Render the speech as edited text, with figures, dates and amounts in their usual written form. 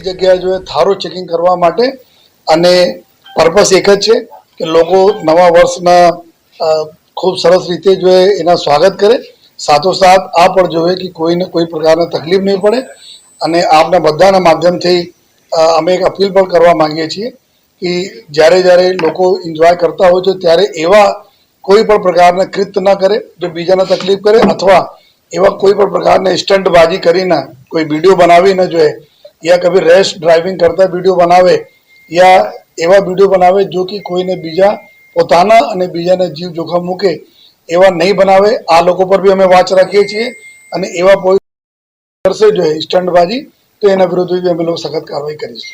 જગ્યાએ જો થારો ચેકિંગ કરવા માટે અને પર્પસ એક જ છે કે લોકો નવા વર્ષના ખૂબ સરસ રીતે જો એના સ્વાગત કરે, સાથોસાથ આ પણ જોવે કે કોઈને કોઈ પ્રકારની તકલીફ નહીં પડે. અને આપના બધાના માધ્યમથી અમે એક અપીલ પણ કરવા માંગીએ છીએ કે જ્યારે લોકો એન્જોય કરતા હોય છે ત્યારે એવા કોઈ પણ પ્રકારના કૃત્ય ન કરે જો બીજાને તકલીફ કરે, અથવા એવા કોઈ પણ પ્રકારના સ્ટંટબાજી કરીને કોઈ વિડીયો બનાવી ન જોઈએ, યા કભી રેશ ડ્રાઇવિંગ કરતા વિડીયો બનાવે, યા એવા વિડીયો બનાવે જો કે કોઈને બીજા પોતાના અને બીજાના જીવ જોખમ મૂકે એવા નહીં બનાવે. આ લોકો પર બી અમે વાચ રાખીએ છીએ અને એવા કોઈ કરશે જો સ્ટંટબાજી તો એના વિરુદ્ધ અમે લોકો સખત કાર્યવાહી કરીશું.